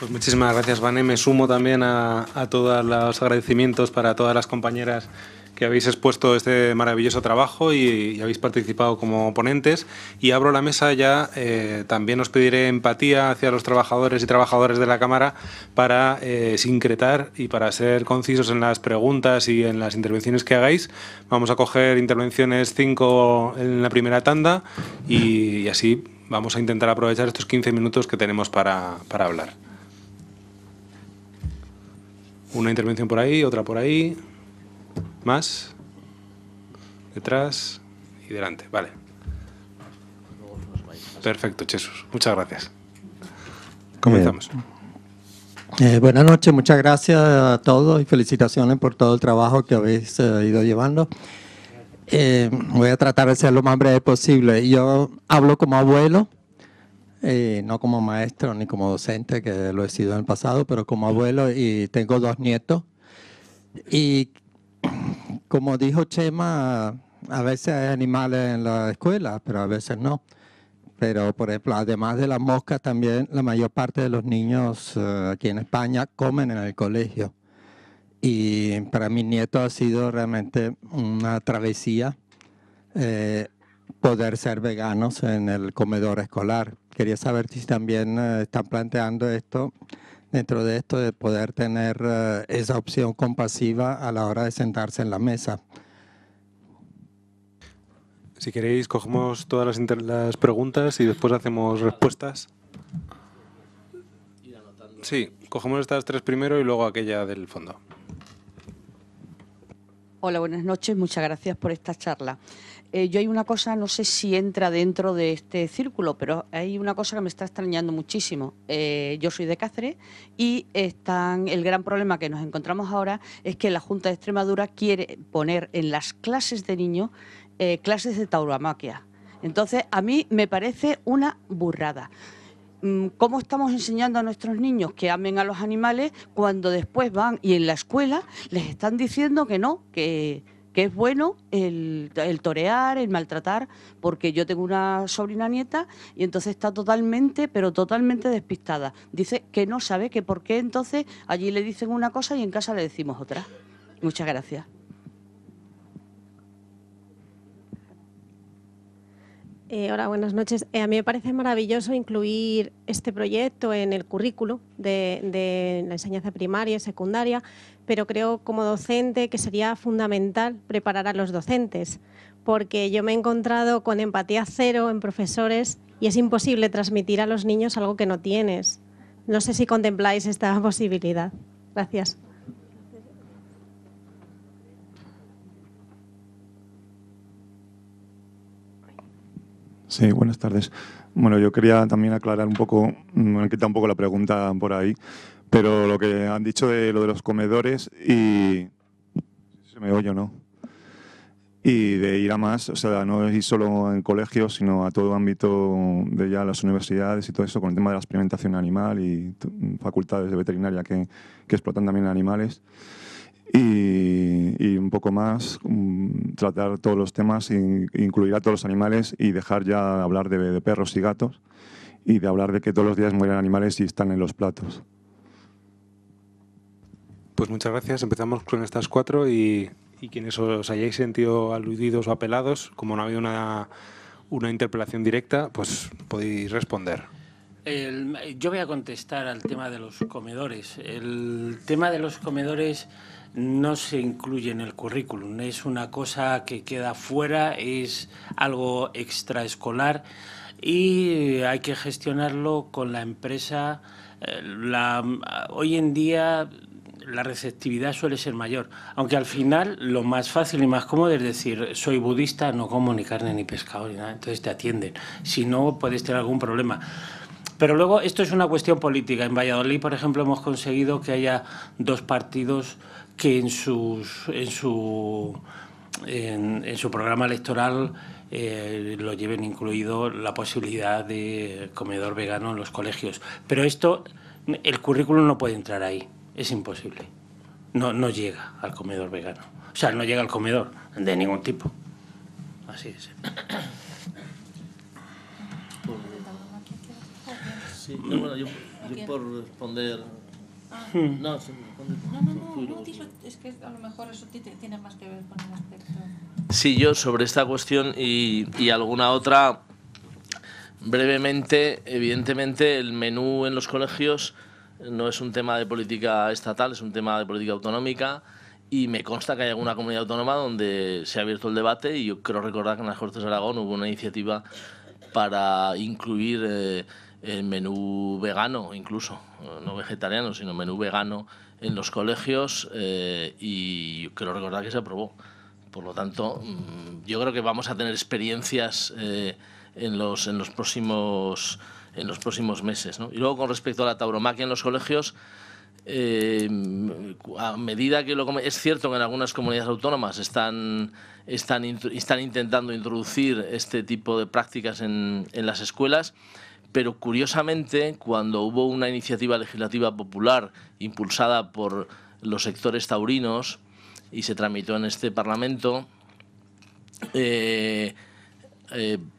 Pues muchísimas gracias, Vane. Me sumo también a todos los agradecimientos para todas las compañeras que habéis expuesto este maravilloso trabajo y habéis participado como ponentes. Y abro la mesa ya. También os pediré empatía hacia los trabajadores y trabajadoras de la Cámara para sincretar y para ser concisos en las preguntas y en las intervenciones que hagáis. Vamos a coger intervenciones 5 en la primera tanda y así vamos a intentar aprovechar estos 15 minutos que tenemos para hablar. Una intervención por ahí, otra por ahí. Más. Detrás y delante. Vale. Perfecto, Jesús. Muchas gracias. Comenzamos. Buenas noches, muchas gracias a todos y felicitaciones por todo el trabajo que habéis ido llevando. Voy a tratar de ser lo más breve posible. Yo hablo como abuelo, no como maestro ni como docente, que lo he sido en el pasado, pero como abuelo, y tengo 2 nietos. Y como dijo Chema, a veces hay animales en la escuela, pero a veces no. Pero, por ejemplo, además de las moscas, también la mayor parte de los niños aquí en España comen en el colegio. Y para mis nietos ha sido realmente una travesía poder ser veganos en el comedor escolar. Quería saber si también están planteando esto, dentro de esto, de poder tener esa opción compasiva a la hora de sentarse en la mesa. Si queréis, cogemos todas las preguntas y después hacemos respuestas. Sí, cogemos estas 3 primero y luego aquella del fondo. Hola, buenas noches. Muchas gracias por esta charla. Yo hay una cosa, no sé si entra dentro de este círculo, pero hay una cosa que me está extrañando muchísimo. Yo soy de Cáceres y el gran problema que nos encontramos ahora es que la Junta de Extremadura quiere poner en las clases de niños clases de tauromaquia. Entonces, a mí me parece una burrada. ¿Cómo estamos enseñando a nuestros niños que amen a los animales cuando después van y en la escuela les están diciendo que no, que es bueno el torear, el maltratar? Porque yo tengo una sobrina nieta y entonces está totalmente, pero totalmente despistada. Dice que no sabe que por qué entonces allí le dicen una cosa y en casa le decimos otra. Muchas gracias. Hola, buenas noches. A mí me parece maravilloso incluir este proyecto en el currículo de la enseñanza primaria y secundaria, pero creo como docente que sería fundamental preparar a los docentes, porque yo me he encontrado con empatía cero en profesores y es imposible transmitir a los niños algo que no tienes. No sé si contempláis esta posibilidad. Gracias. Sí, buenas tardes. Bueno, yo quería también aclarar un poco, me han quitado un poco la pregunta por ahí, pero lo que han dicho de lo de los comedores y... ¿Se me oye o no? Y de ir a más, o sea, no ir solo en colegios, sino a todo ámbito de ya las universidades y todo eso, con el tema de la experimentación animal y facultades de veterinaria que explotan también animales. Y un poco más, tratar todos los temas, incluir a todos los animales y dejar ya hablar de perros y gatos y de hablar de que todos los días mueren animales y están en los platos. Pues muchas gracias. Empezamos con estas 4 y quienes os hayáis sentido aludidos o apelados, como no ha habido una interpelación directa, pues podéis responder. Yo voy a contestar al tema de los comedores. El tema de los comedores no se incluye en el currículum, es una cosa que queda fuera, es algo extraescolar y hay que gestionarlo con la empresa. Hoy en día la receptividad suele ser mayor, aunque al final lo más fácil y más cómodo es decir, soy budista, no como ni carne ni pescado ni nada, entonces te atienden. Si no, puedes tener algún problema. Pero luego esto es una cuestión política. En Valladolid, por ejemplo, hemos conseguido que haya 2 partidos que en su programa electoral lo lleven incluido la posibilidad de comedor vegano en los colegios. Pero esto, el currículum no puede entrar ahí, es imposible. No llega al comedor vegano. O sea, no llega al comedor de ningún tipo. Así es. Sí, bueno, yo Yo por responder... No, dilo, es que a lo mejor eso tiene más que ver con el aspecto. Sí, yo sobre esta cuestión y alguna otra, brevemente, evidentemente el menú en los colegios no es un tema de política estatal, es un tema de política autonómica, y me consta que hay alguna comunidad autónoma donde se ha abierto el debate, y yo creo recordar que en las Cortes de Aragón hubo una iniciativa para incluir el menú vegano, incluso, no vegetariano, sino menú vegano en los colegios, y creo recordar que se aprobó. Por lo tanto, yo creo que vamos a tener experiencias en los próximos meses, ¿no? Y luego, con respecto a la tauromaquia en los colegios, a medida que es cierto que en algunas comunidades autónomas están intentando introducir este tipo de prácticas en las escuelas, pero curiosamente, cuando hubo una iniciativa legislativa popular impulsada por los sectores taurinos y se tramitó en este Parlamento,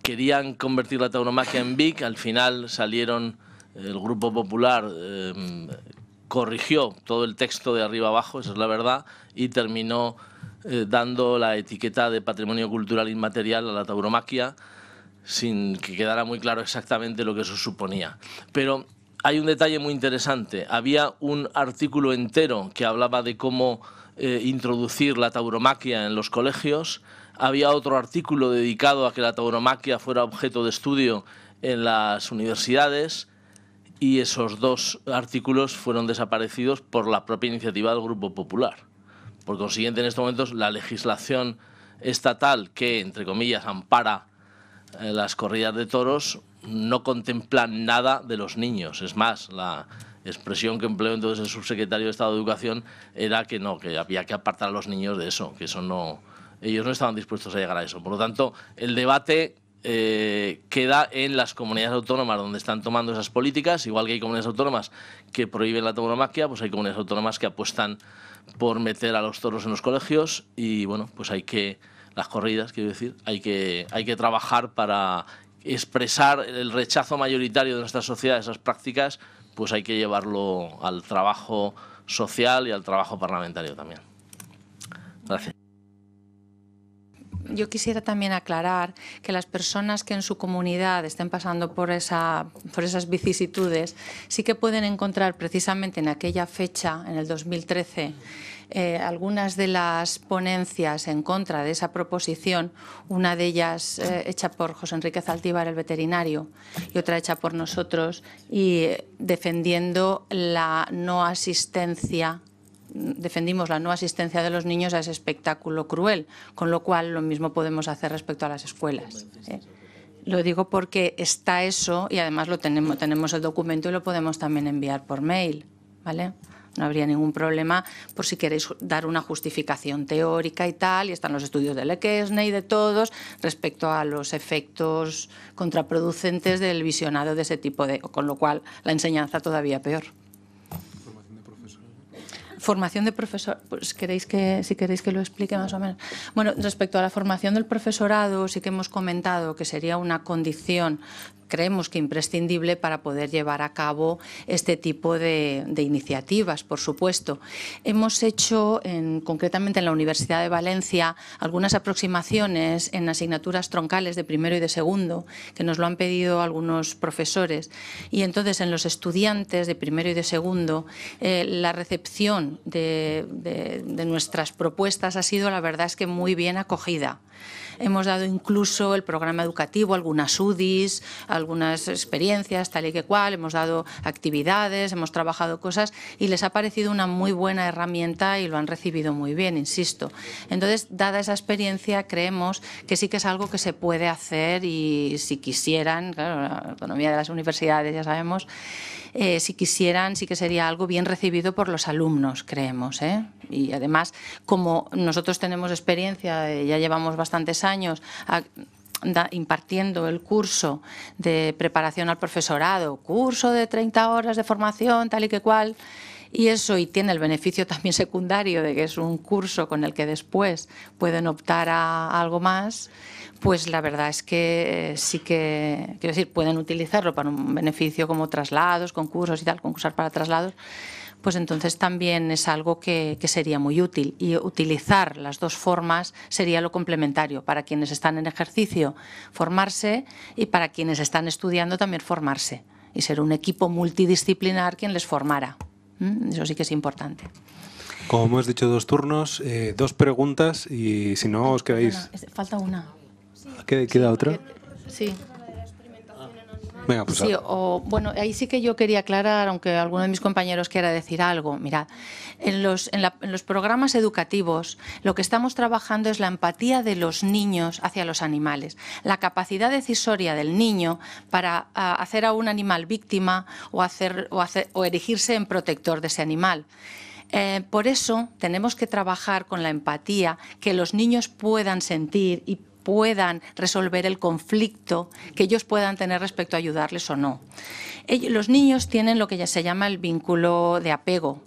querían convertir la tauromaquia en BIC. Al final salieron, el Grupo Popular corrigió todo el texto de arriba abajo, esa es la verdad, y terminó dando la etiqueta de Patrimonio Cultural Inmaterial a la tauromaquia, sin que quedara muy claro exactamente lo que eso suponía. Pero hay un detalle muy interesante. Había un artículo entero que hablaba de cómo introducir la tauromaquia en los colegios. Había otro artículo dedicado a que la tauromaquia fuera objeto de estudio en las universidades, y esos dos artículos fueron desaparecidos por la propia iniciativa del Grupo Popular. Por consiguiente, en estos momentos, la legislación estatal que, entre comillas, ampara las corridas de toros no contempla nada de los niños. Es más, la expresión que empleó entonces el subsecretario de Estado de Educación era que no, que había que apartar a los niños de eso, que eso no, ellos no estaban dispuestos a llegar a eso. Por lo tanto, el debate queda en las comunidades autónomas donde están tomando esas políticas. Igual que hay comunidades autónomas que prohíben la tauromaquia, pues hay comunidades autónomas que apuestan por meter a los toros en los colegios, y bueno, pues las corridas, quiero decir, hay que trabajar para expresar el rechazo mayoritario de nuestra sociedad a esas prácticas, pues hay que llevarlo al trabajo social y al trabajo parlamentario también. Gracias. Yo quisiera también aclarar que las personas que en su comunidad estén pasando por esas vicisitudes sí que pueden encontrar precisamente en aquella fecha, en el 2013, algunas de las ponencias en contra de esa proposición, una de ellas hecha por José Enrique Zaltívar, el veterinario, y otra hecha por nosotros, y defendimos la no asistencia de los niños a ese espectáculo cruel, con lo cual lo mismo podemos hacer respecto a las escuelas. Lo digo porque está eso, y además tenemos el documento y lo podemos también enviar por mail, ¿vale? No habría ningún problema por si queréis dar una justificación teórica y tal, y están los estudios de Lequesne y de todos respecto a los efectos contraproducentes del visionado de ese tipo con lo cual la enseñanza todavía peor. Formación de profesor, pues si queréis que lo explique más o menos. Bueno, respecto a la formación del profesorado, sí que hemos comentado que sería una condición, creemos que imprescindible, para poder llevar a cabo este tipo de iniciativas, por supuesto. Hemos hecho, concretamente en la Universidad de Valencia, algunas aproximaciones en asignaturas troncales de primero y de segundo, que nos lo han pedido algunos profesores, y entonces en los estudiantes de primero y de segundo, la recepción de nuestras propuestas ha sido, la verdad es que muy bien acogida. Hemos dado incluso el programa educativo, algunas UDIs, algunas experiencias, tal y que cual, hemos dado actividades, hemos trabajado cosas y les ha parecido una muy buena herramienta y lo han recibido muy bien, insisto. Entonces, dada esa experiencia, creemos que sí que es algo que se puede hacer y si quisieran, claro, la autonomía de las universidades ya sabemos, si quisieran sí que sería algo bien recibido por los alumnos, creemos, ¿eh? Y además, como nosotros tenemos experiencia, ya llevamos bastantes años impartiendo el curso de preparación al profesorado, curso de 30 horas de formación, tal y que cual, y eso, y tiene el beneficio también secundario de que es un curso con el que después pueden optar a algo más, pues la verdad es que sí que, quiero decir, pueden utilizarlo para un beneficio como traslados, concursos y tal, concursar para traslados, pues entonces también es algo que sería muy útil. Y utilizar las dos formas sería lo complementario. Para quienes están en ejercicio, formarse, y para quienes están estudiando también formarse. Y ser un equipo multidisciplinar quien les formara. Eso sí que es importante. Como hemos dicho, 2 turnos, 2 preguntas, y si no os quedáis... Falta una. ¿Queda otra? Sí. Venga, pues sí, bueno, ahí sí que yo quería aclarar, aunque alguno de mis compañeros quiera decir algo. Mirad, en los programas educativos lo que estamos trabajando es la empatía de los niños hacia los animales, la capacidad decisoria del niño para hacer a un animal víctima o erigirse en protector de ese animal. Por eso tenemos que trabajar con la empatía, que los niños puedan sentir y puedan resolver el conflicto que ellos puedan tener respecto a ayudarles o no. Los niños tienen lo que ya se llama el vínculo de apego.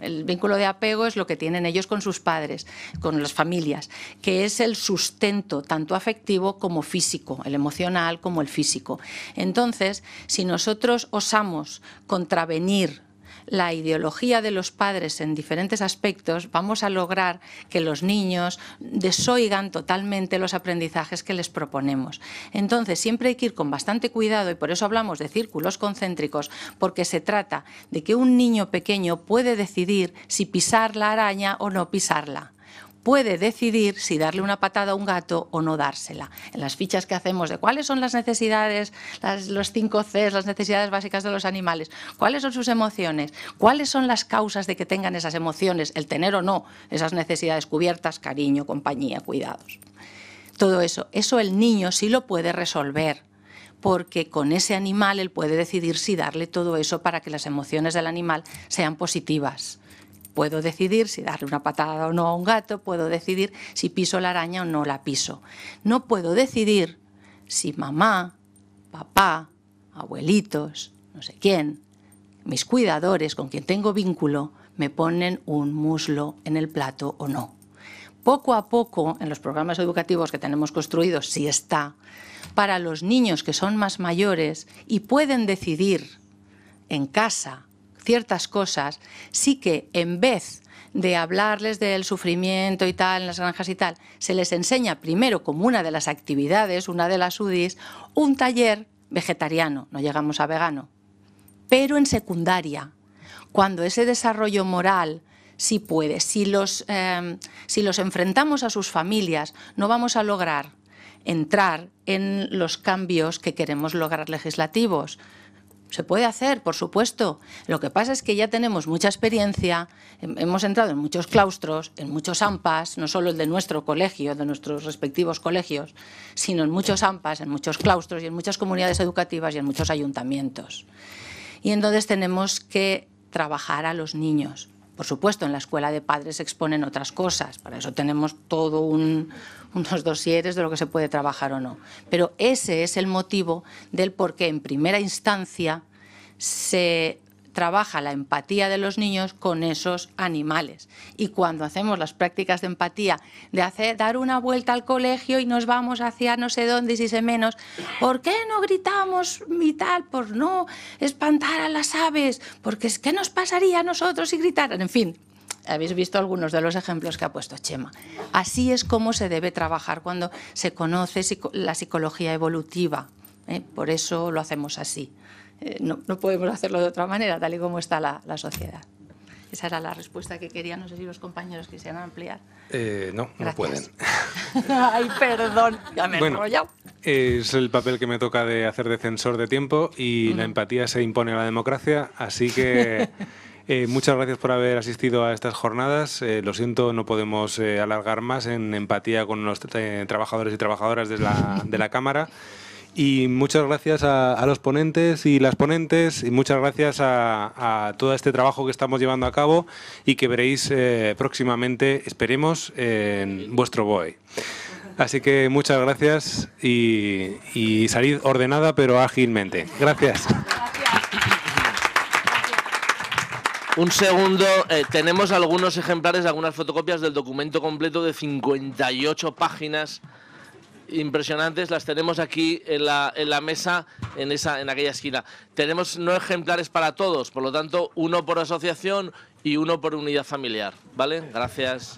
El vínculo de apego es lo que tienen ellos con sus padres, con las familias, que es el sustento tanto afectivo como físico, el emocional como el físico. Entonces, si nosotros osamos contravenir la ideología de los padres en diferentes aspectos, vamos a lograr que los niños desoigan totalmente los aprendizajes que les proponemos. Entonces, siempre hay que ir con bastante cuidado, y por eso hablamos de círculos concéntricos, porque se trata de que un niño pequeño puede decidir si pisar la araña o no pisarla. Puede decidir si darle una patada a un gato o no dársela. En las fichas que hacemos de cuáles son las necesidades, los 5 Cs, las necesidades básicas de los animales, cuáles son sus emociones, cuáles son las causas de que tengan esas emociones, el tener o no esas necesidades cubiertas, cariño, compañía, cuidados. Todo eso el niño sí lo puede resolver, porque con ese animal él puede decidir si darle todo eso para que las emociones del animal sean positivas. Puedo decidir si darle una patada o no a un gato, puedo decidir si piso la araña o no la piso. No puedo decidir si mamá, papá, abuelitos, no sé quién, mis cuidadores con quien tengo vínculo, me ponen un muslo en el plato o no. Poco a poco, en los programas educativos que tenemos construidos, sí está, para los niños que son más mayores y pueden decidir en casa ciertas cosas, sí que en vez de hablarles del sufrimiento y tal en las granjas y tal, se les enseña primero como una de las actividades, una de las UDIs, un taller vegetariano, no llegamos a vegano, pero en secundaria, cuando ese desarrollo moral sí puede. Si los enfrentamos a sus familias, no vamos a lograr entrar en los cambios que queremos lograr legislativos. Se puede hacer, por supuesto. Lo que pasa es que ya tenemos mucha experiencia, hemos entrado en muchos claustros, en muchos AMPAs, no solo el de nuestro colegio, de nuestros respectivos colegios, sino en muchos AMPAs, en muchos claustros y en muchas comunidades educativas y en muchos ayuntamientos. Y entonces tenemos que trabajar a los niños. Por supuesto, en la escuela de padres se exponen otras cosas, para eso tenemos todo unos dosieres de lo que se puede trabajar o no. Pero ese es el motivo del por qué en primera instancia se trabaja la empatía de los niños con esos animales. Y cuando hacemos las prácticas de empatía, de dar una vuelta al colegio y nos vamos hacia no sé dónde y si sé menos, ¿por qué no gritamos y tal? Por no espantar a las aves, porque es que nos pasaría a nosotros si gritaran. En fin, habéis visto algunos de los ejemplos que ha puesto Chema. Así es como se debe trabajar cuando se conoce la psicología evolutiva. Por eso lo hacemos así. No podemos hacerlo de otra manera, tal y como está la sociedad. Esa era la respuesta que quería. No sé si los compañeros quisieran ampliar. No pueden. Ay, perdón, ya me he enrollado. Es el papel que me toca de hacer de censor de tiempo y la empatía se impone a la democracia, así que muchas gracias por haber asistido a estas jornadas. Lo siento, no podemos alargar más en empatía con los trabajadores y trabajadoras de la Cámara. Y muchas gracias a los ponentes y las ponentes, y muchas gracias a todo este trabajo que estamos llevando a cabo y que veréis próximamente, esperemos, en vuestro BOE. Así que muchas gracias y salid ordenada pero ágilmente. Gracias. Un segundo, tenemos algunos ejemplares, algunas fotocopias del documento completo de 58 páginas impresionantes, las tenemos aquí en la mesa, en aquella esquina. Tenemos no ejemplares para todos, por lo tanto, uno por asociación y uno por unidad familiar, ¿vale? Gracias.